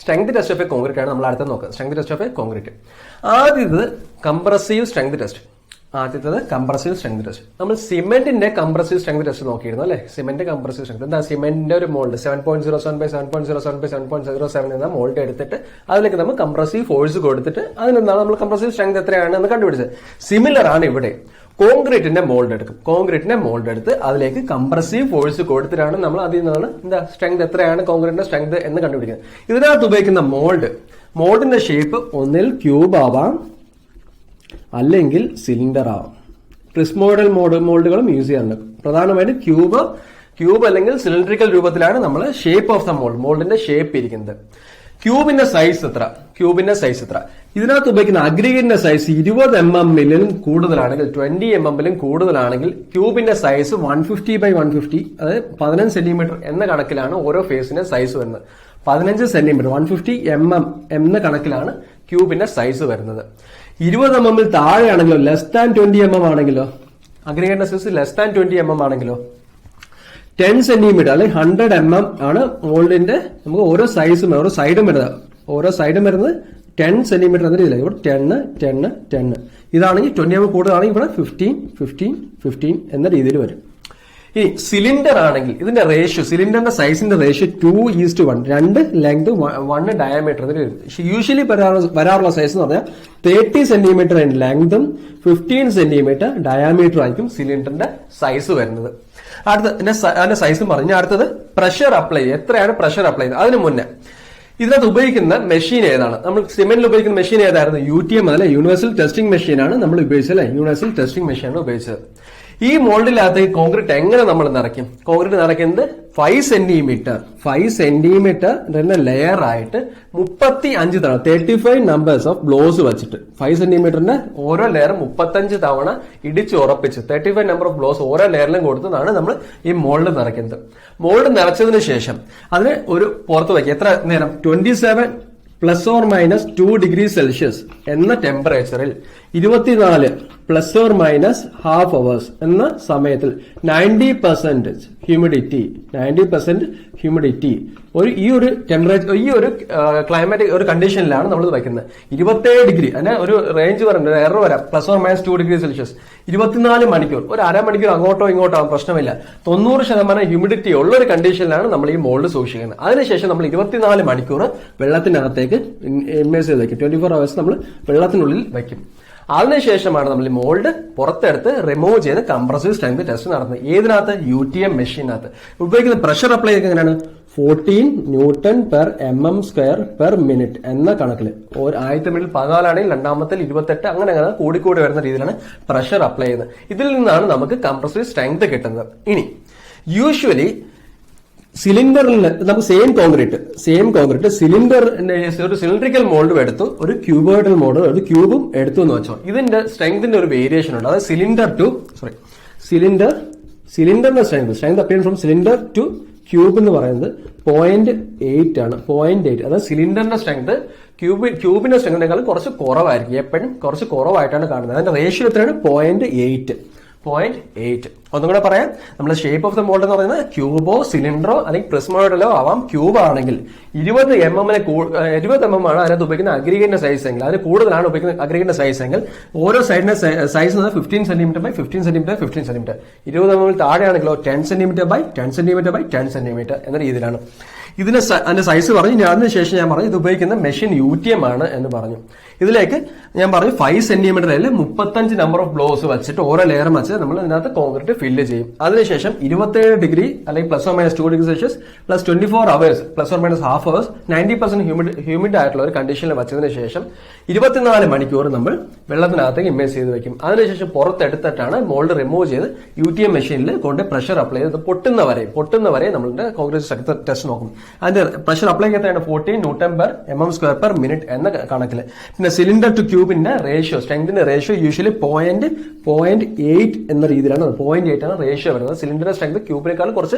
Strength test of a concrete ആണ് നമ്മൾ അടുത്ത് നോക്കുക. Strength test of a concrete. ആദ്യത്തത് കംപ്രസീവ് സ്ട്രെങ്ത് ടെസ്റ്റ്. നമ്മൾ സിമെന്റിന്റെ കംപ്രസീവ് സ്ട്രെങ്ത് ടെസ്റ്റ് നോക്കിയിരുന്നു അല്ലെ. സിമെന്റ് കംപ്രസീവ് സ്ട്രെങ്ത് എന്താ? സിമെന്റിന്റെ ഒരു മോൾഡ് 7.07/7.07/7.07 എന്ന മോൾഡ് എടുത്തിട്ട് അതിലേക്ക് നമ്മൾ കംപ്രസീവ് ഫോഴ്സ് കൊടുത്തിട്ട് അതിനെന്താണ് നമ്മൾ കംപ്രസീവ് സ്ട്രെങ്ത് എത്രയാണ് എന്ന് കണ്ടുപിടിച്ചത്. സിമിലർ ആണ് ഇവിടെ. കോൺക്രീറ്റിന്റെ മോൾഡ് എടുക്കും. കോൺക്രീറ്റിന്റെ മോൾഡ് എടുത്ത് അതിലേക്ക് കംപ്രസീവ് ഫോഴ്സ് കൊടുത്തിട്ടാണ് നമ്മൾ അതിൽ നിന്നാണ് എന്താ സ്ട്രെങ്ത് എത്രയാണ് കോൺക്രീറ്റിന്റെ സ്ട്രെങ്ത് എന്ന് കണ്ടുപിടിക്കുന്നത്. ഇതിനകത്ത് ഉപയോഗിക്കുന്ന മോൾഡിന്റെ ഷേപ്പ് ഒന്നിൽ ക്യൂബ് ആവാം, അല്ലെങ്കിൽ സിലിണ്ടർ ആവാം. പ്രിസ്മോയിഡൽ മോൾഡുകളും യൂസ് ചെയ്യാറുണ്ട്. പ്രധാനമായിട്ടും ക്യൂബ് അല്ലെങ്കിൽ സിലിണ്ടറിക്കൽ രൂപത്തിലാണ് നമ്മൾ ഷേപ്പ് ഓഫ് ദ മോൾഡിന്റെ ഷേപ്പ് ഇരിക്കുന്നത്. ക്യൂബിന്റെ സൈസ് എത്ര? ഇതിനകത്ത് ഉപയോഗിക്കുന്ന അഗ്രിഗേറ്റിന്റെ സൈസ് 20 mm കൂടുതലാണെങ്കിൽ 20 mm കൂടുതലാണെങ്കിൽ ക്യൂബിന്റെ സൈസ് 150/150, അതായത് 15 സെന്റിമീറ്റർ എന്ന കണക്കിലാണ് ഓരോ ഫേസിന്റെ സൈസ് വരുന്നത്. 15 സെന്റിമീറ്റർ 150 mm എന്ന കണക്കിലാണ് ക്യൂബിന്റെ സൈസ് വരുന്നത്. 20 mm താഴെയാണെങ്കിലോ, ലെസ് ദാൻ 20 mm ആണെങ്കിലോ, അഗ്രിഗേറ്റിന്റെ സൈസ് ലെസ് ദാൻ 20 mm ആണെങ്കിലോ 10 സെന്റിമീറ്റർ അല്ലെങ്കിൽ 100 mm ആണ് മോൾഡിന്റെ നമുക്ക് ഓരോ സൈസും ഓരോ സൈഡും വരുന്നത് 10 സെന്റിമീറ്റർ എന്ന രീതിയിലാണ്. ഇവിടെ 10 ഇതാണെങ്കിൽ 20 mm കൂടുതലാണെങ്കിൽ ഇവിടെ 15 എന്ന രീതിയിൽ വരും. ഈ സിലിണ്ടർ ആണെങ്കിൽ ഇതിന്റെ റേഷ്യോ, സിലിണ്ടറിന്റെ സൈസിന്റെ റേഷ്യോ 2:1, 2 ലെങ്ത് 1 ഡയമീറ്റർ വരും. യൂഷ്വലി വരാറുള്ള സൈസ് എന്ന് പറഞ്ഞാൽ 30 സെന്റിമീറ്റർ ലെങ്തും 15 സെന്റിമീറ്റർ ഡയമീറ്റർ ആയിരിക്കും സിലിണ്ടറിന്റെ സൈസ് വരുന്നത്. അതിന്റെ സൈസും പറഞ്ഞ അടുത്തത് പ്രഷർ അപ്ലൈ. എത്രയാണ് പ്രഷർ അപ്ലൈ ചെയ്യുന്നത്? അതിന് മുന്നേ ഇതിനകത്ത് ഉപയോഗിക്കുന്ന മെഷീൻ ഏതാണ്? നമ്മൾ സിമെന്റിൽ ഉപയോഗിക്കുന്ന മെഷീൻ ഏതായിരുന്നു? UTM അല്ലെ, യൂണിവേഴ്സൽ ടെസ്റ്റിംഗ് മെഷീനാണ് നമ്മൾ ഉപയോഗിച്ചത് അല്ലെ. യൂണിവേഴ്സൽ ടെസ്റ്റിംഗ് മെഷീനാണ് ഉപയോഗിച്ചത്. ഈ മോൾഡിനകത്ത് കോൺക്രീറ്റ് എങ്ങനെ നമ്മൾ നിറയ്ക്കും? കോൺക്രീറ്റ് നിറയ്ക്കുന്നത് 5 സെന്റിമീറ്റർ ലെയർ ആയിട്ട് 35 തവണ 35 നമ്പേഴ്സ് ഓഫ് ബ്ലോസ് വെച്ചിട്ട് 5 സെന്റിമീറ്ററിന്റെ ഓരോ ലെയർ 35 തവണ ഇടിച്ച് ഉറപ്പിച്ച് 35 നമ്പർ ഓഫ് ബ്ലോസ് ഓരോ ലെയറിലും കൊടുത്തതാണ് നമ്മൾ ഈ മോൾഡ് നിറയ്ക്കുന്നത്. മോൾഡ് നിറച്ചതിന് ശേഷം അതിന് ഒരു പുറത്ത് വയ്ക്കുക. എത്ര നേരം? 27 ±2 ഡിഗ്രി സെൽഷ്യസ് എന്ന ടെമ്പറേച്ചറിൽ 24 ±½ hours എന്ന സമയത്തിൽ 90% ഹ്യൂമിഡിറ്റി ഈ ഒരു ടെമ്പറേച്ചർ, ഈ ഒരു ക്ലൈമാറ്റിക് ഒരു കണ്ടീഷനിലാണ് നമ്മൾ വയ്ക്കുന്നത്. 27 ഡിഗ്രി, അതിന് ഒരു റേഞ്ച് പറയുന്നത്, എറർ വരാം, ±2 ഡിഗ്രി സെൽഷ്യസ്. 24 മണിക്കൂർ, ഒരു അരമണിക്കൂർ അങ്ങോട്ടോ ഇങ്ങോട്ടോ ആവും, പ്രശ്നമില്ല. 90% ഹ്യൂമിഡിറ്റി ഉള്ള ഒരു കണ്ടീഷനിലാണ് നമ്മൾ ഈ മോൾഡ് സൂക്ഷിക്കുന്നത്. അതിനുശേഷം നമ്മൾ 24 മണിക്കൂർ വെള്ളത്തിനകത്തേക്ക് ഇമ്മേഴ്സ് ചെയ്ത് വയ്ക്കും. 24 hours നമ്മൾ വെള്ളത്തിനുള്ളിൽ വയ്ക്കും. അതിനുശേഷമാണ് നമ്മൾ ഈ മോൾഡ് പുറത്തെടുത്ത് റിമൂവ് ചെയ്ത് കംപ്രസീവ് സ്ട്രെങ്ത് ടെസ്റ്റ് നടത്തുന്നത്. ഏതിനകത്ത്? UTM മെഷീനകത്ത്. ഉപയോഗിക്കുന്ന പ്രഷർ അപ്ലൈ ചെയ്ത് എങ്ങനെയാണ്? 14 Newton/mm²/minute എന്ന കണക്കിൽ. ആദ്യത്തെ മിനിറ്റിൽ 14 ആണെങ്കിൽ രണ്ടാമത്തെ 28, അങ്ങനെ കൂടിക്കൂടി വരുന്ന രീതിയിലാണ് പ്രഷർ അപ്ലൈ ചെയ്യുന്നത്. ഇതിൽ നിന്നാണ് നമുക്ക് കംപ്രസീവ് സ്ട്രെങ്ത് കിട്ടുന്നത്. ഇനി യൂഷ്വലി സിലിണ്ടറിൽ നമുക്ക് സെയിം കോൺക്രീറ്റ് സിലിണ്ടറിന്റെ ഒരു സിലിണ്ടറിക്കൽ മോൾഡും എടുത്തു, ഒരു ക്യൂബോയിഡൽ മോൾഡ്, ഒരു ക്യൂബും എടുത്തു എന്ന് വെച്ചോ. ഇതിന്റെ സ്ട്രെങ്തിന്റെ ഒരു വേരിയേഷൻ ഉണ്ട്. അതായത് സിലിണ്ടറിന്റെ strength appear from cylinder two cube എന്ന് പറയുന്നത് 0.8 ആണ്. 0.8, അതായത് സിലിണ്ടറിന്റെ സ്ട്രെങ്ത് ക്യൂബിന്റെ സ്ട്രെങ്തിനേക്കാളും കുറച്ച് കുറവായിരിക്കും. എപ്പോഴും കുറച്ച് കുറവായിട്ടാണ് കാണുന്നത്. അതിന്റെ റേഷ്യോ എത്രയാണ്? 0.8. ഒന്നും കൂടെ പറയാം. നമ്മുടെ ഷേപ്പ് ഓഫ് ദ മോൾഡ് എന്ന് പറയുന്നത് ക്യൂബോ സിലിണ്ടറോ അല്ലെങ്കിൽ പ്രിസ്മോയിഡലോ ആവാം. ക്യൂബ് ആണെങ്കിൽ 20 mm ആണ് അതിനകത്ത് ഉപയോഗിക്കുന്ന അഗ്രിഗേറ്റിന്റെ സൈസ് എങ്കിൽ, അതിന് കൂടുതലാണ് ഉപയോഗിക്കുന്ന അഗ്രിഗേറ്റിന്റെ സൈസ് എങ്കിൽ ഓരോ സൈഡിന്റെ സൈസ് 15 സെന്റിമീറ്റർ 20 mm താഴെയാണെങ്കിലോ 10 സെന്റിമീറ്റർ എന്ന രീതിയിലാണ്. അതിന്റെ സൈസ് പറഞ്ഞു. അതിനുശേഷം ഞാൻ പറഞ്ഞു ഇത് ഉപയോഗിക്കുന്ന മെഷീൻ UTM ആണ് എന്ന് പറഞ്ഞു. ഇതിലേക്ക് ഞാൻ പറഞ്ഞു 5 സെന്റിമീറ്ററിൽ 35 നമ്പർ ഓഫ് ബ്ലോസ് വെച്ചിട്ട് ഓരോ ലെയറും വെച്ച് നമ്മൾ ഇതിനകത്ത് കോൺക്രീറ്റ് ഫില്ല് ചെയ്യും. അതിനുശേഷം 27 ഡിഗ്രി അല്ലെങ്കിൽ ±2 degree Celsius plus 24 hours ±½ hours 90% humid ആയിട്ടുള്ള ഒരു കണ്ടീഷനിൽ വെച്ചതിന് ശേഷം 24 മണിക്കൂർ നമ്മൾ വെള്ളത്തിനകത്തേക്ക് ഇമ്മേഴ്സ് ചെയ്ത് വെക്കും. അതിനുശേഷം പുറത്തെടുത്തിട്ടാണ് മോൾഡ് റിമൂവ് ചെയ്ത് UTM മെഷീനിൽ കൊണ്ട് പ്രഷർ അപ്ലൈ ചെയ്ത് പൊട്ടുന്നവരെ നമ്മളുടെ കോൺക്രീറ്റ് സ്ട്രെങ്ത് ടെസ്റ്റ് നോക്കും. അതിന്റെ പ്രഷർ അപ്ലൈ ചെയ്യുന്നതാണ് 14 Newton/mm² എന്ന കണക്കിൽ. പിന്നെ സിലിണ്ടർ ടു ക്യൂബിന്റെ റേഷ്യോ, സ്ട്രെങ്തിന്റെ റേഷ്യോ യൂഷ്വലി 0.8 എന്ന രീതിയിലാണ്. 0.8 ആണ് റേഷ്യോ വരുന്നത്. സിലിണ്ടറിന്റെ സ്ട്രെങ്ത് ക്യൂബിനേക്കാളും കുറച്ച്